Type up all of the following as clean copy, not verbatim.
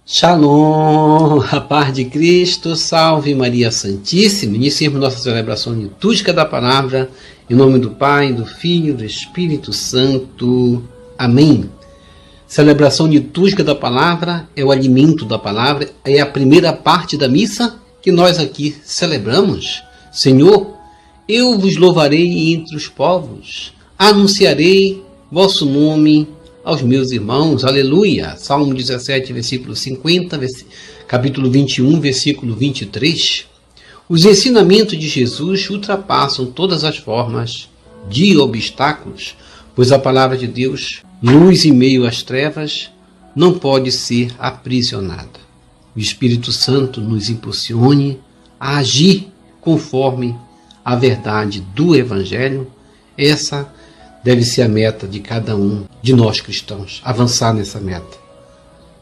Shalom, a paz de Cristo, salve Maria Santíssima. Iniciemos nossa celebração litúrgica da palavra, em nome do Pai, do Filho e do Espírito Santo. Amém. Celebração litúrgica da palavra é o alimento da palavra, é a primeira parte da missa que nós aqui celebramos. Senhor, eu vos louvarei entre os povos, anunciarei vosso nome aos meus irmãos, aleluia. Salmo 17, versículo 50, capítulo 21, versículo 23. Os ensinamentos de Jesus ultrapassam todas as formas de obstáculos, pois a palavra de Deus, luz em meio às trevas, não pode ser aprisionada. O Espírito Santo nos impulsione a agir conforme a verdade do Evangelho. Essa deve ser a meta de cada um de nós cristãos, avançar nessa meta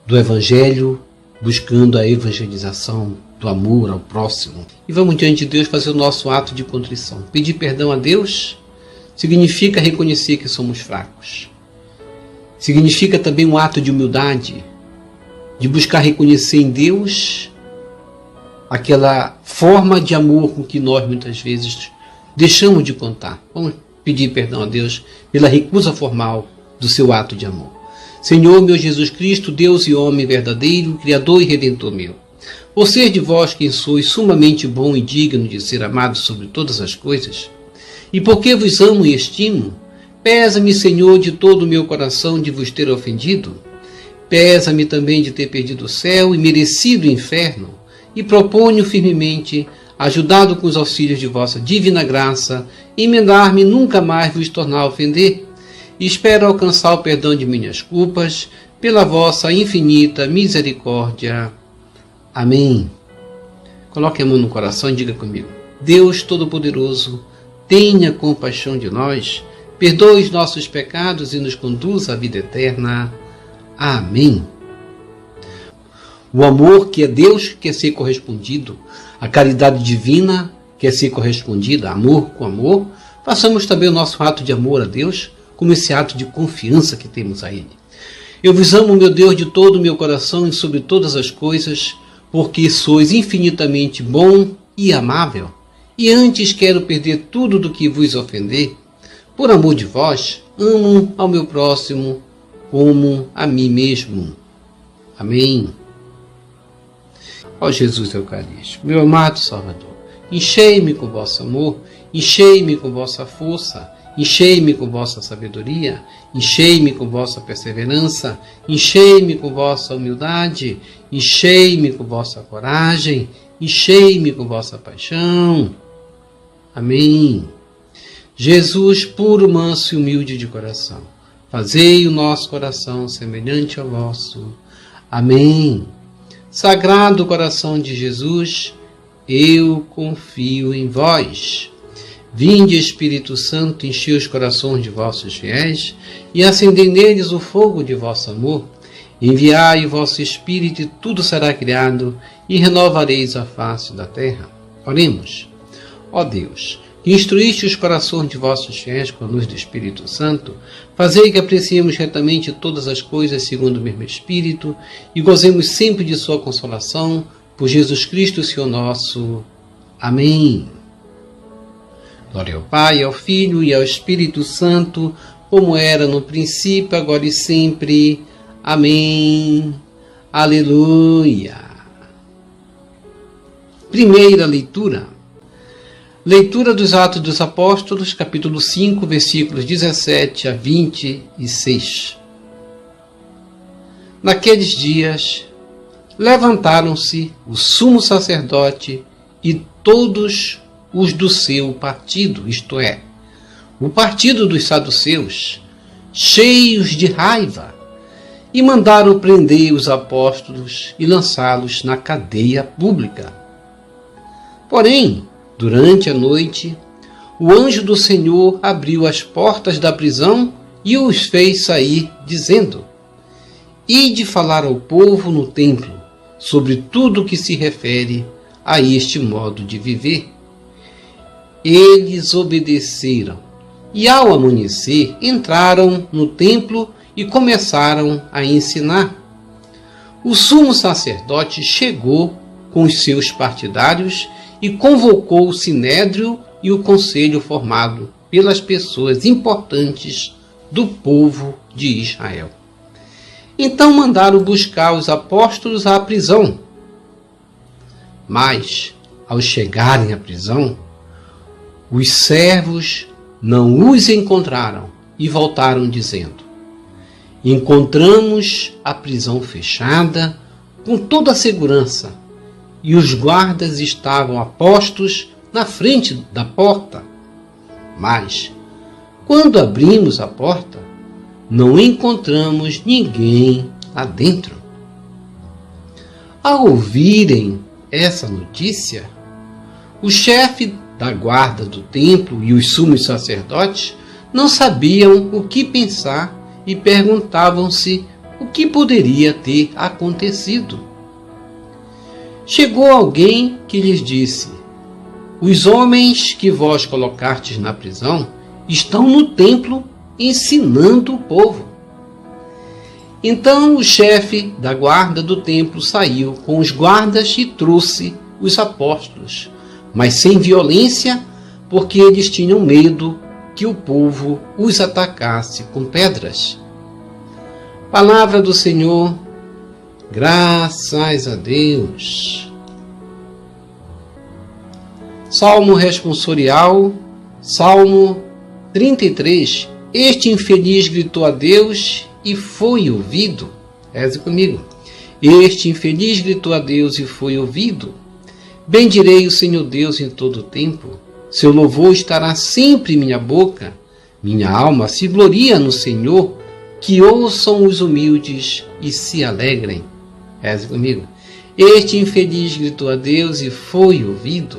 do Evangelho, buscando a evangelização do amor ao próximo. E vamos diante de Deus fazer o nosso ato de contrição. Pedir perdão a Deus significa reconhecer que somos fracos. Significa também um ato de humildade, de buscar reconhecer em Deus aquela forma de amor com que nós muitas vezes deixamos de contar. Vamos pedir perdão a Deus pela recusa formal do seu ato de amor. Senhor, meu Jesus Cristo, Deus e homem verdadeiro, Criador e Redentor meu, por ser de vós quem sois sumamente bom e digno de ser amado sobre todas as coisas, e porque vos amo e estimo, pesa-me, Senhor, de todo o meu coração de vos ter ofendido, pesa-me também de ter perdido o céu e merecido o inferno, e proponho firmemente, ajudado com os auxílios de vossa divina graça, emendar-me nunca mais vos tornar a ofender, e espero alcançar o perdão de minhas culpas, pela vossa infinita misericórdia. Amém. Coloque a mão no coração e diga comigo: Deus Todo-Poderoso, tenha compaixão de nós, perdoe os nossos pecados e nos conduza à vida eterna. Amém. O amor que é Deus quer ser correspondido, a caridade divina quer ser correspondida, amor com amor. Façamos também o nosso ato de amor a Deus como esse ato de confiança que temos a Ele. Eu vos amo, meu Deus, de todo o meu coração e sobre todas as coisas, porque sois infinitamente bom e amável, e antes quero perder tudo do que vos ofender. Por amor de vós, amo ao meu próximo como a mim mesmo. Amém. Ó Jesus Eucarístico, meu amado Salvador, enchei-me com vosso amor, enchei-me com vossa força, enchei-me com vossa sabedoria, enchei-me com vossa perseverança, enchei-me com vossa humildade, enchei-me com vossa coragem, enchei-me com vossa paixão. Amém. Jesus, puro, manso e humilde de coração, fazei o nosso coração semelhante ao vosso. Amém. Sagrado coração de Jesus, eu confio em vós. Vinde, Espírito Santo, enchei os corações de vossos fiéis e acendei neles o fogo de vosso amor. Enviai o vosso Espírito e tudo será criado e renovareis a face da terra. Oremos. Ó Deus, que instruíste os corações de vossos fiéis com a luz do Espírito Santo, fazei que apreciemos retamente todas as coisas segundo o mesmo Espírito e gozemos sempre de sua consolação, por Jesus Cristo, Senhor nosso. Amém. Glória ao Pai, ao Filho e ao Espírito Santo, como era no princípio, agora e sempre. Amém. Aleluia. Primeira leitura. Leitura dos Atos dos Apóstolos, capítulo 5, versículos 17 a 26. Naqueles dias, levantaram-se o sumo sacerdote e todos os do seu partido, isto é, o partido dos saduceus, cheios de raiva, e mandaram prender os apóstolos e lançá-los na cadeia pública. Porém, durante a noite, o anjo do Senhor abriu as portas da prisão e os fez sair, dizendo: Ide falar ao povo no templo sobre tudo o que se refere a este modo de viver. Eles obedeceram e, ao amanhecer, entraram no templo e começaram a ensinar. o sumo sacerdote chegou com os seus partidários e convocou o sinédrio e o conselho formado pelas pessoas importantes do povo de Israel. Então mandaram buscar os apóstolos à prisão. Mas, ao chegarem à prisão, os servos não os encontraram e voltaram dizendo: encontramos a prisão fechada com toda a segurança e os guardas estavam a postos na frente da porta. Mas, quando abrimos a porta, não encontramos ninguém lá dentro. Ao ouvirem essa notícia, o chefe da guarda do templo e os sumos sacerdotes não sabiam o que pensar e perguntavam-se o que poderia ter acontecido. Chegou alguém que lhes disse: os homens que vós colocastes na prisão estão no templo ensinando o povo. Então o chefe da guarda do templo saiu com os guardas e trouxe os apóstolos, mas sem violência, porque eles tinham medo que o povo os atacasse com pedras. Palavra do Senhor, graças a Deus. Salmo responsorial, Salmo 33. Este infeliz gritou a Deus e foi ouvido. Reze comigo. Este infeliz gritou a Deus e foi ouvido. Bendirei o Senhor Deus em todo o tempo. Seu louvor estará sempre em minha boca. Minha alma se gloria no Senhor. Que ouçam os humildes e se alegrem. Reze comigo. Este infeliz gritou a Deus e foi ouvido.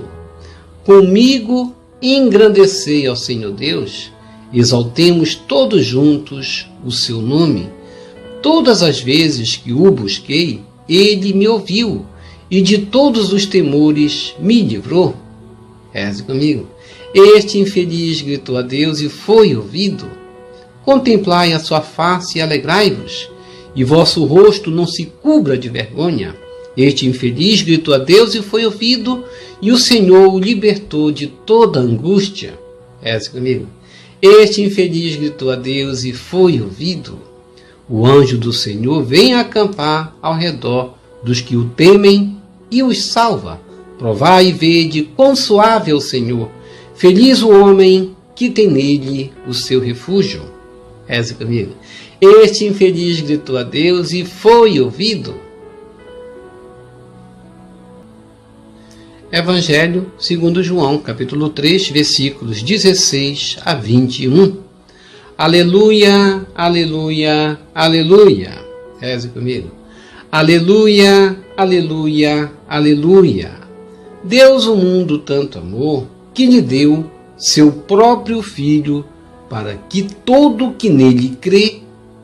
Comigo engrandecei ao Senhor Deus. Exaltemos todos juntos o seu nome. Todas as vezes que o busquei, ele me ouviu e de todos os temores me livrou. Reze comigo. Este infeliz gritou a Deus e foi ouvido. Contemplai a sua face e alegrai-vos, e vosso rosto não se cubra de vergonha. Este infeliz gritou a Deus e foi ouvido, e o Senhor o libertou de toda angústia. Reze comigo. Este infeliz gritou a Deus e foi ouvido. O anjo do Senhor vem acampar ao redor dos que o temem e os salva. Provai e vede quão suave é o Senhor. Feliz o homem que tem nele o seu refúgio. Reze comigo. Este infeliz gritou a Deus e foi ouvido. Evangelho segundo João, capítulo 3, versículos 16 a 21. Aleluia, aleluia, aleluia. Reze comigo. Aleluia, aleluia, aleluia. Deus o mundo tanto amou, que lhe deu seu próprio Filho, para que todo que nele crê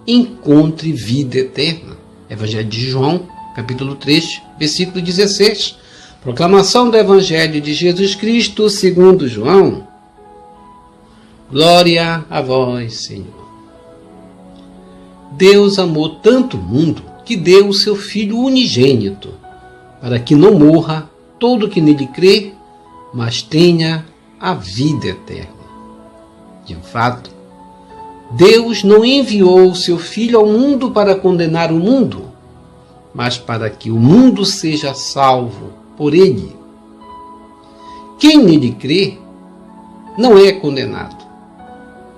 encontre vida eterna. Evangelho de João, capítulo 3, versículo 16. Proclamação do Evangelho de Jesus Cristo segundo João. Glória a vós, Senhor. Deus amou tanto o mundo que deu o seu Filho unigênito, para que não morra todo que nele crê, mas tenha a vida eterna. De fato, Deus não enviou o seu Filho ao mundo para condenar o mundo, mas para que o mundo seja salvo por ele. Quem nele crê não é condenado,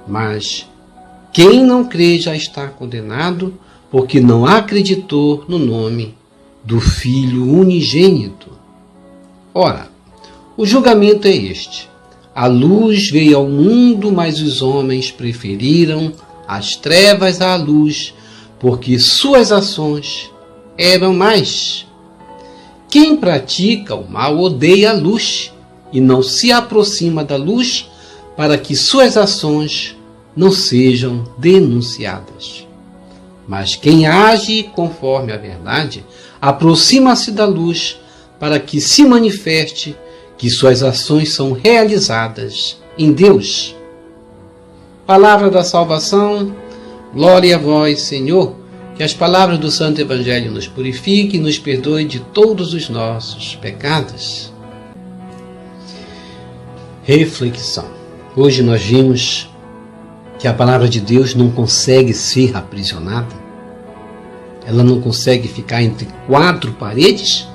mas quem não crê já está condenado, porque não acreditou no nome do Filho unigênito. Ora, o julgamento é este: a luz veio ao mundo, mas os homens preferiram as trevas à luz, porque suas ações eram más. Quem pratica o mal odeia a luz e não se aproxima da luz, para que suas ações não sejam denunciadas. Mas quem age conforme a verdade aproxima-se da luz, para que se manifeste que suas ações são realizadas em Deus. Palavra da salvação, glória a vós, Senhor. Que as palavras do Santo Evangelho nos purifiquem e nos perdoem de todos os nossos pecados. Reflexão. Hoje nós vimos que a palavra de Deus não consegue ser aprisionada. Ela não consegue ficar entre quatro paredes,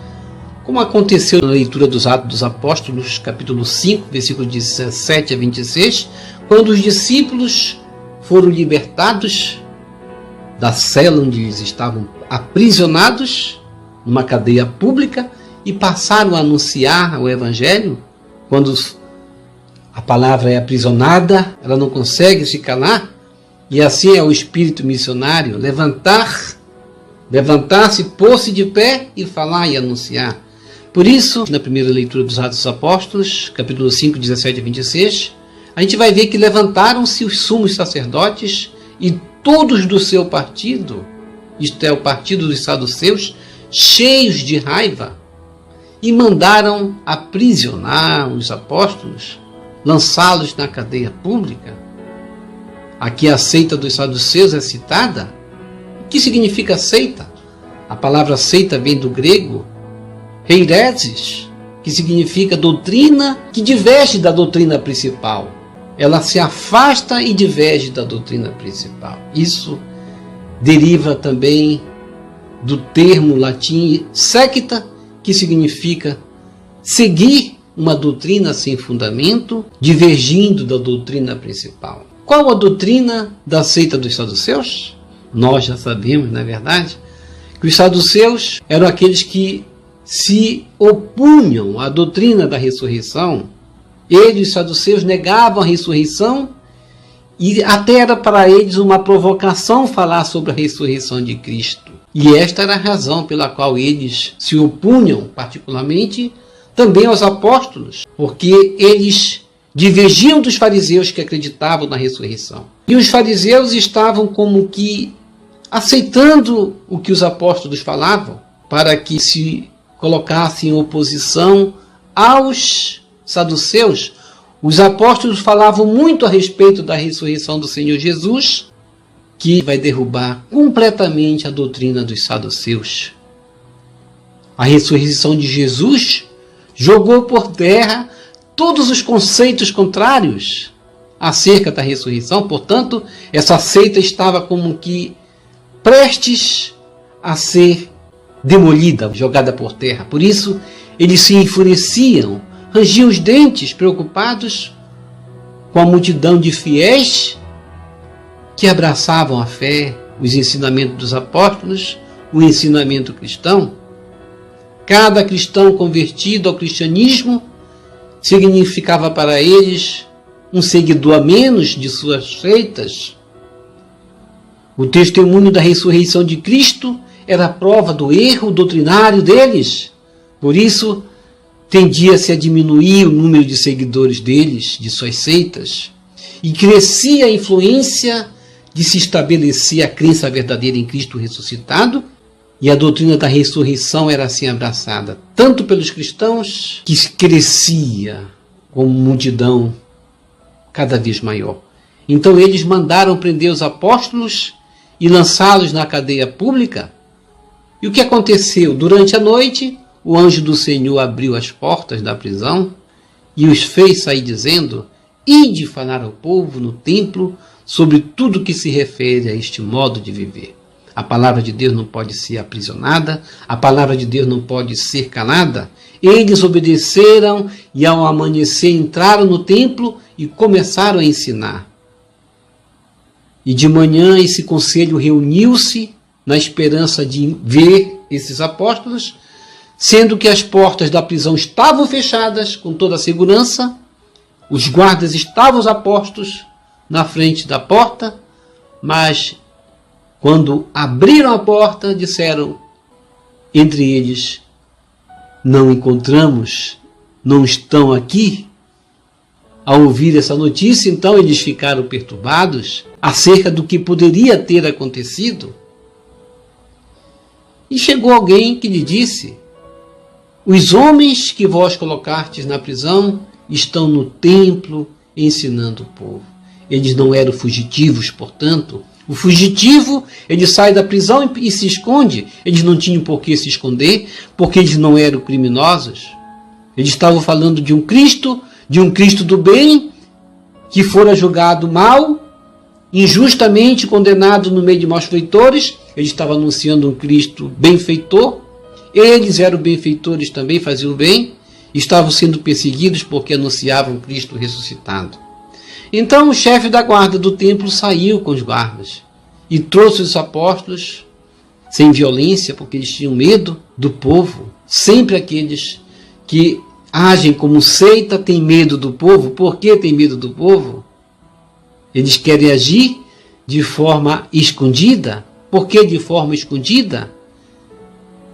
como aconteceu na leitura dos Atos dos Apóstolos, capítulo 5, versículos 17 a 26, quando os discípulos foram libertados da cela onde eles estavam aprisionados, numa cadeia pública, e passaram a anunciar o Evangelho. Quando a palavra é aprisionada, ela não consegue se calar, e assim é o espírito missionário, levantar-se, pôr-se de pé e falar e anunciar. Por isso, na primeira leitura dos Atos dos Apóstolos, capítulo 5, 17 a 26, a gente vai ver que levantaram-se os sumos sacerdotes e todos do seu partido, isto é, o partido dos saduceus, cheios de raiva, e mandaram aprisionar os apóstolos, lançá-los na cadeia pública. Aqui a seita dos saduceus é citada. O que significa seita? A palavra seita vem do grego heireses, que significa doutrina que diverge da doutrina principal. Ela se afasta e diverge da doutrina principal. Isso deriva também do termo latim secta, que significa seguir uma doutrina sem fundamento, divergindo da doutrina principal. Qual a doutrina da seita dos saduceus? Nós já sabemos, na verdade, que os saduceus eram aqueles que se opunham à doutrina da ressurreição. Eles, os saduceus, negavam a ressurreição e até era para eles uma provocação falar sobre a ressurreição de Cristo. E esta era a razão pela qual eles se opunham, particularmente, também aos apóstolos, porque eles divergiam dos fariseus que acreditavam na ressurreição. E os fariseus estavam como que aceitando o que os apóstolos falavam, para que se colocassem em oposição aos saduceus. Os apóstolos falavam muito a respeito da ressurreição do Senhor Jesus, que vai derrubar completamente a doutrina dos saduceus. A ressurreição de Jesus jogou por terra todos os conceitos contrários acerca da ressurreição. Portanto, essa seita estava como que prestes a ser demolida, jogada por terra. Por isso, eles se enfureciam, rangiam os dentes, preocupados com a multidão de fiéis que abraçavam a fé, os ensinamentos dos apóstolos, o ensinamento cristão. Cada cristão convertido ao cristianismo significava para eles um seguidor a menos de suas seitas. O testemunho da ressurreição de Cristo era a prova do erro doutrinário deles. Por isso, tendia-se a diminuir o número de seguidores deles, de suas seitas, e crescia a influência de se estabelecer a crença verdadeira em Cristo ressuscitado, e a doutrina da ressurreição era assim abraçada, tanto pelos cristãos, que crescia como multidão cada vez maior. Então eles mandaram prender os apóstolos e lançá-los na cadeia pública. E o que aconteceu? Durante a noite, o anjo do Senhor abriu as portas da prisão e os fez sair dizendo: ide falar ao povo no templo sobre tudo que se refere a este modo de viver. A palavra de Deus não pode ser aprisionada, a palavra de Deus não pode ser calada. Eles obedeceram e ao amanhecer entraram no templo e começaram a ensinar. E de manhã esse conselho reuniu-se na esperança de ver esses apóstolos, sendo que as portas da prisão estavam fechadas com toda a segurança, os guardas estavam apostos na frente da porta, mas quando abriram a porta, disseram entre eles: não encontramos, não estão aqui. Ao ouvir essa notícia, então eles ficaram perturbados acerca do que poderia ter acontecido. E chegou alguém que lhe disse: os homens que vós colocastes na prisão estão no templo ensinando o povo. Eles não eram fugitivos, portanto. O fugitivo, ele sai da prisão e se esconde. Eles não tinham por que se esconder, porque eles não eram criminosos. Eles estavam falando de um Cristo do bem, que fora julgado mal, injustamente condenado no meio de malfeitores. Eles estavam anunciando um Cristo benfeitor. Eles eram benfeitores também, faziam bem. Estavam sendo perseguidos porque anunciavam Cristo ressuscitado. Então o chefe da guarda do templo saiu com os guardas e trouxe os apóstolos sem violência, porque eles tinham medo do povo. Sempre aqueles que agem como seita têm medo do povo. Por que têm medo do povo? Eles querem agir de forma escondida. Por que de forma escondida?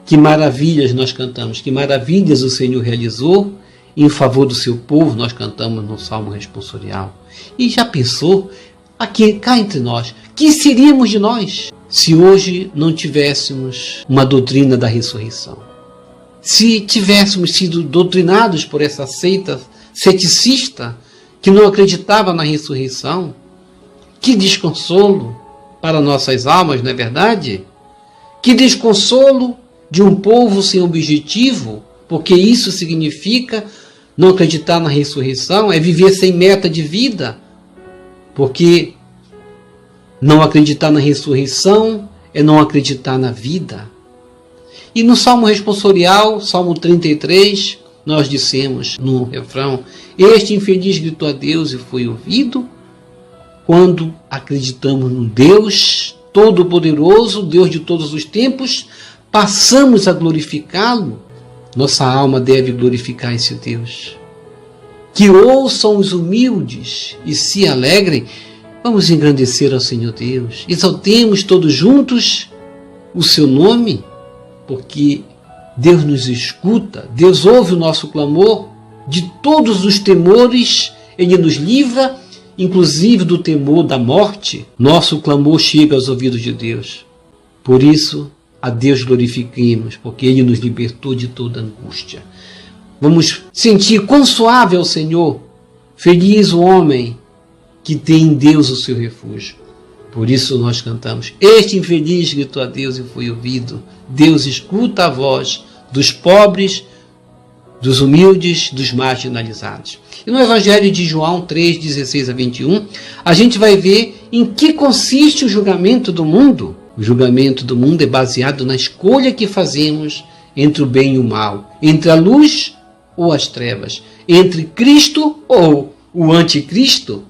Que maravilhas nós cantamos, que maravilhas o Senhor realizou em favor do seu povo, nós cantamos no Salmo responsorial. E já pensou, aqui, cá entre nós, que seríamos de nós se hoje não tivéssemos uma doutrina da ressurreição? Se tivéssemos sido doutrinados por essa seita ceticista que não acreditava na ressurreição? Que desconsolo para nossas almas, não é verdade? Que desconsolo de um povo sem objetivo, porque isso significa não acreditar na ressurreição, é viver sem meta de vida, porque não acreditar na ressurreição é não acreditar na vida. E no Salmo responsorial, Salmo 33, nós dissemos no refrão: este infeliz gritou a Deus e foi ouvido. Quando acreditamos no Deus Todo-Poderoso, Deus de todos os tempos, passamos a glorificá-lo. Nossa alma deve glorificar esse Deus. Que ouçam os humildes e se alegrem. Vamos engrandecer ao Senhor Deus. Exaltemos todos juntos o seu nome, porque Deus nos escuta, Deus ouve o nosso clamor. De todos os temores, Ele nos livra, inclusive do temor da morte. Nosso clamor chega aos ouvidos de Deus. Por isso, a Deus glorifiquemos, porque Ele nos libertou de toda angústia. Vamos sentir quão suave é o Senhor. Feliz o homem que tem em Deus o seu refúgio. Por isso nós cantamos: este infeliz gritou a Deus e foi ouvido. Deus escuta a voz dos pobres, dos humildes, dos marginalizados. E no Evangelho de João 3, 16 a 21, a gente vai ver em que consiste o julgamento do mundo. O julgamento do mundo é baseado na escolha que fazemos entre o bem e o mal, entre a luz ou as trevas, entre Cristo ou o anticristo.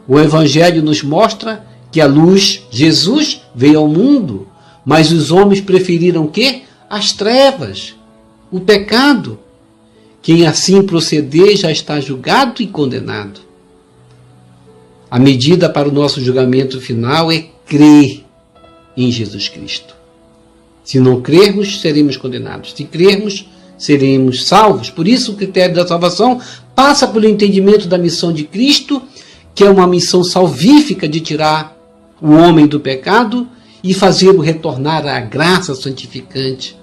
O Evangelho nos mostra que a luz, Jesus, veio ao mundo, mas os homens preferiram o quê? As trevas, o pecado. Quem assim proceder já está julgado e condenado. A medida para o nosso julgamento final é crer em Jesus Cristo. Se não crermos, seremos condenados. Se crermos, seremos salvos. Por isso, o critério da salvação passa pelo entendimento da missão de Cristo, que é uma missão salvífica de tirar o homem do pecado e fazê-lo retornar à graça santificante.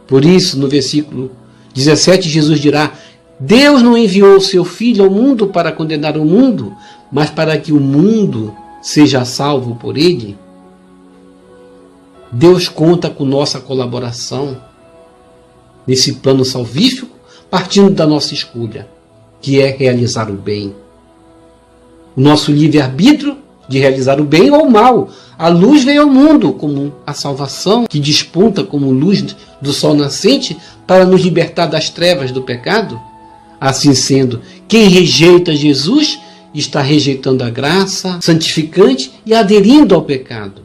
Por isso, no versículo 17, Jesus dirá: Deus não enviou o seu Filho ao mundo para condenar o mundo, mas para que o mundo seja salvo por ele. Deus conta com nossa colaboração nesse plano salvífico, partindo da nossa escolha, que é realizar o bem. O nosso livre-arbítrio de realizar o bem ou o mal. A luz veio ao mundo como a salvação, que desponta como luz do sol nascente para nos libertar das trevas do pecado. Assim sendo, quem rejeita Jesus está rejeitando a graça santificante e aderindo ao pecado.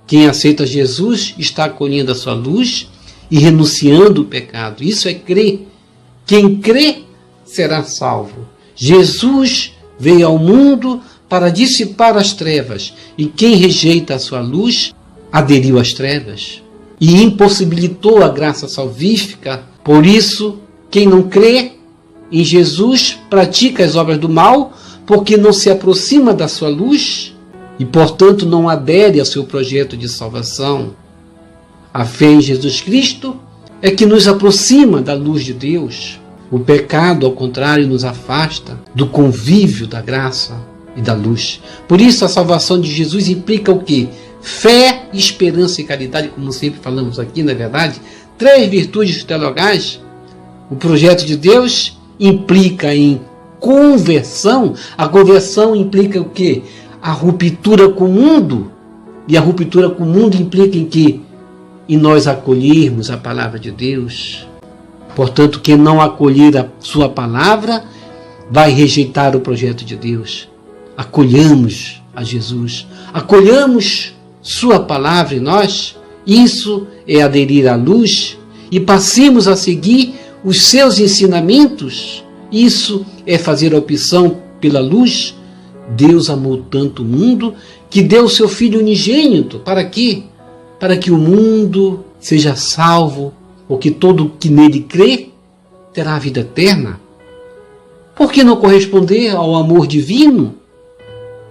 Quem aceita Jesus está acolhendo a sua luz e renunciando o pecado. Isso é crer. Quem crê será salvo. Jesus veio ao mundo para dissipar as trevas, e quem rejeita a sua luz aderiu às trevas e impossibilitou a graça salvífica. Por isso, quem não crê em Jesus pratica as obras do mal, porque não se aproxima da sua luz e, portanto, não adere ao seu projeto de salvação. A fé em Jesus Cristo é que nos aproxima da luz de Deus. O pecado, ao contrário, nos afasta do convívio da graça e da luz. Por isso, a salvação de Jesus implica o quê? fé, esperança e caridade, como sempre falamos aqui, na verdade, 3 virtudes teologais. O projeto de Deus implica em conversão. A conversão implica o quê? A ruptura com o mundo. E a ruptura com o mundo implica em quê? Em nós acolhermos a palavra de Deus. Portanto, quem não acolher a sua palavra vai rejeitar o projeto de Deus. Acolhamos a Jesus, acolhamos sua palavra em nós. Isso é aderir à luz e passemos a seguir os seus ensinamentos. Isso é fazer a opção pela luz. Deus amou tanto o mundo que deu o seu Filho unigênito. Para quê? Para que o mundo seja salvo, porque todo que nele crê terá a vida eterna. Por que não corresponder ao amor divino?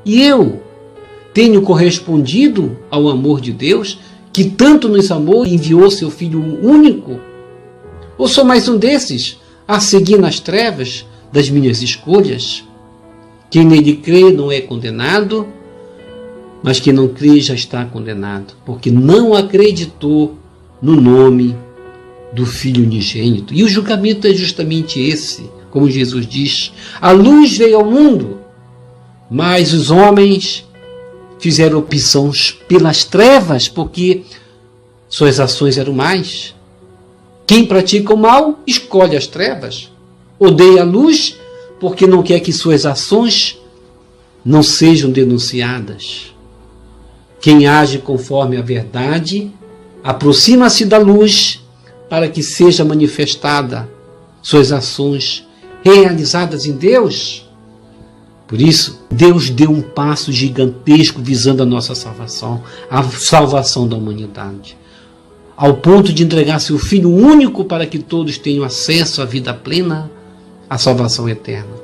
E eu tenho correspondido ao amor de Deus, que tanto nos amou e enviou seu Filho único? Ou sou mais um desses a seguir nas trevas das minhas escolhas? Quem nele crê não é condenado, mas quem não crê já está condenado, porque não acreditou no nome do Filho unigênito. E o julgamento é justamente esse, como Jesus diz: a luz veio ao mundo, mas os homens fizeram opção pelas trevas, porque suas ações eram más. Quem pratica o mal escolhe as trevas, odeia a luz, porque não quer que suas ações não sejam denunciadas. Quem age conforme a verdade aproxima-se da luz para que seja manifestada suas ações realizadas em Deus. Por isso, Deus deu um passo gigantesco visando a nossa salvação, a salvação da humanidade, ao ponto de entregar seu Filho único para que todos tenham acesso à vida plena, à salvação eterna.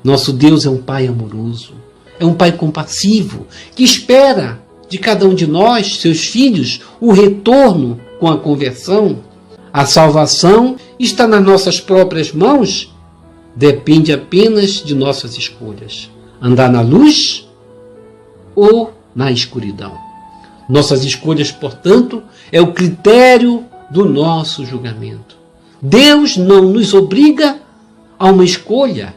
Nosso Deus é um Pai amoroso, é um Pai compassivo, que espera de cada um de nós, seus filhos, o retorno com a conversão. A salvação está nas nossas próprias mãos, depende apenas de nossas escolhas: andar na luz ou na escuridão. Nossas escolhas, portanto, é o critério do nosso julgamento. Deus não nos obriga a uma escolha,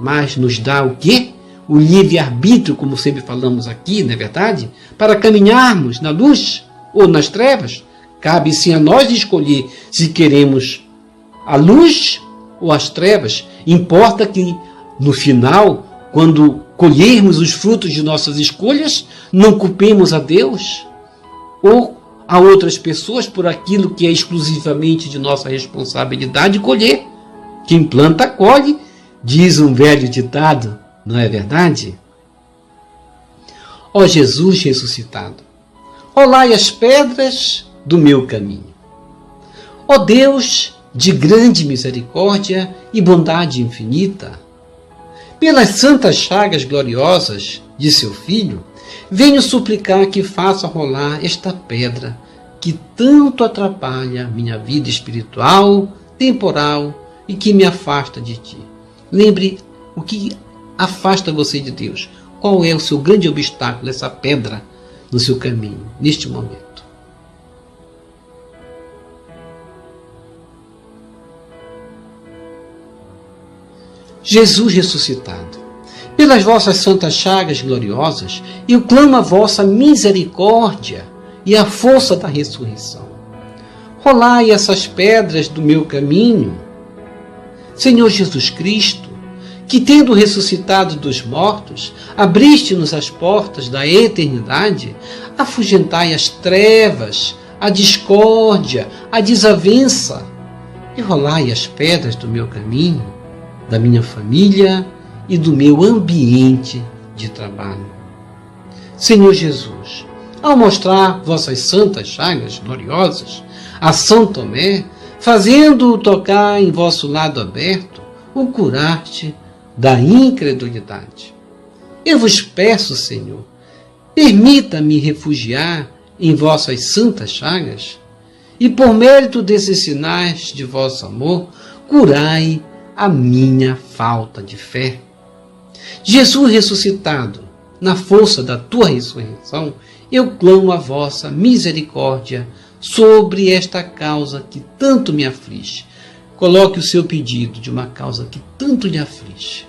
mas nos dá o quê? O livre-arbítrio, como sempre falamos aqui, não é verdade? Para caminharmos na luz ou nas trevas. Cabe sim a nós escolher se queremos a luz ou as trevas. Importa que, no final, quando colhermos os frutos de nossas escolhas, não culpemos a Deus ou a outras pessoas por aquilo que é exclusivamente de nossa responsabilidade colher. Quem planta, colhe, diz um velho ditado, não é verdade? Ó Jesus ressuscitado, rolai as pedras do meu caminho. Ó Deus de grande misericórdia e bondade infinita, pelas santas chagas gloriosas de seu Filho, venho suplicar que faça rolar esta pedra que tanto atrapalha minha vida espiritual, temporal e que me afasta de ti. Lembre o que afasta você de Deus. Qual é o seu grande obstáculo, essa pedra no seu caminho, neste momento? Jesus ressuscitado, pelas vossas santas chagas gloriosas, eu clamo a vossa misericórdia e a força da ressurreição. Rolai essas pedras do meu caminho. Senhor Jesus Cristo, que tendo ressuscitado dos mortos, abriste-nos as portas da eternidade, afugentai as trevas, a discórdia, a desavença, e rolai as pedras do meu caminho, da minha família e do meu ambiente de trabalho. Senhor Jesus, ao mostrar vossas santas chagas gloriosas a São Tomé, fazendo-o tocar em vosso lado aberto, o curaste da incredulidade. Eu vos peço, Senhor, permita-me refugiar em vossas santas chagas e, por mérito desses sinais de vosso amor, curai a minha falta de fé. Jesus ressuscitado, na força da tua ressurreição, eu clamo a vossa misericórdia sobre esta causa que tanto me aflige. Coloque o seu pedido de uma causa que tanto lhe aflige.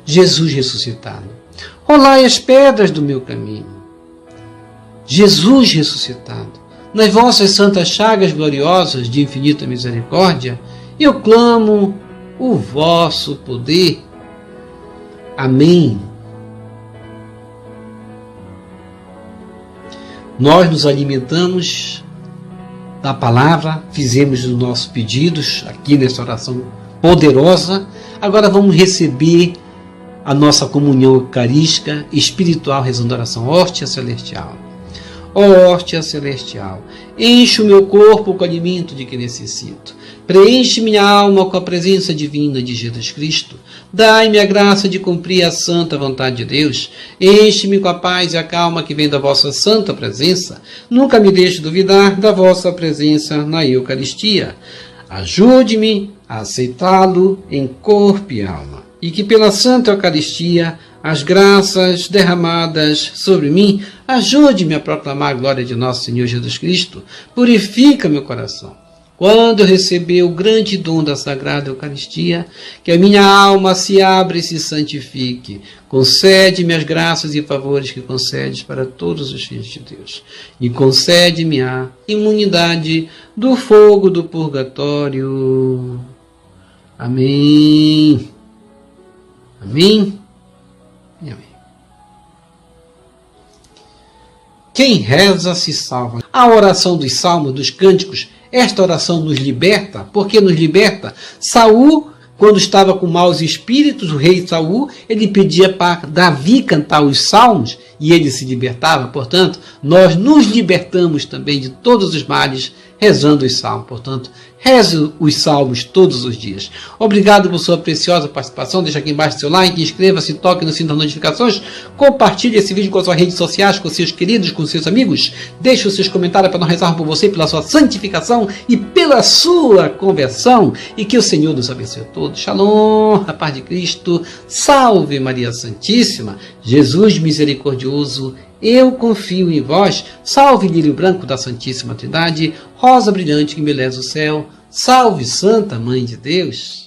Jesus ressuscitado, rolai as pedras do meu caminho. Jesus ressuscitado, nas vossas santas chagas gloriosas de infinita misericórdia, eu clamo o vosso poder. Amém. Nós nos alimentamos da palavra, fizemos os nossos pedidos aqui nessa oração poderosa. Agora vamos receber a nossa comunhão eucarística espiritual, rezando a oração Hóstia Celestial. Ó Hóstia Celestial, enche o meu corpo com o alimento de que necessito. Preenche minha alma com a presença divina de Jesus Cristo. Dai-me a graça de cumprir a santa vontade de Deus. Enche-me com a paz e a calma que vem da vossa santa presença. Nunca me deixe duvidar da vossa presença na Eucaristia. Ajude-me a aceitá-lo em corpo e alma. E que pela Santa Eucaristia, as graças derramadas sobre mim, ajude-me a proclamar a glória de nosso Senhor Jesus Cristo. Purifica meu coração. Quando eu receber o grande dom da Sagrada Eucaristia, que a minha alma se abra e se santifique. Concede-me as graças e favores que concedes para todos os filhos de Deus. E concede-me a imunidade do fogo do purgatório. Amém. Amém e amém. Quem reza se salva. A oração dos salmos, dos cânticos, esta oração nos liberta. Por que nos liberta? Saul, quando estava com maus espíritos, o rei Saul, ele pedia para Davi cantar os salmos e ele se libertava. Portanto, nós nos libertamos também de todos os males rezando os salmos. Portanto, reze os salmos todos os dias. Obrigado por sua preciosa participação. Deixa aqui embaixo seu like, inscreva-se, toque no sino das notificações, compartilhe esse vídeo com as suas redes sociais, com seus queridos, com seus amigos. Deixe os seus comentários para nós rezarmos por você, pela sua santificação e pela sua conversão. E que o Senhor nos abençoe a todos. Shalom, a paz de Cristo. Salve Maria Santíssima. Jesus misericordioso, eu confio em vós. Salve lírio branco da Santíssima Trindade, rosa brilhante que embeleza o céu. Salve Santa Mãe de Deus.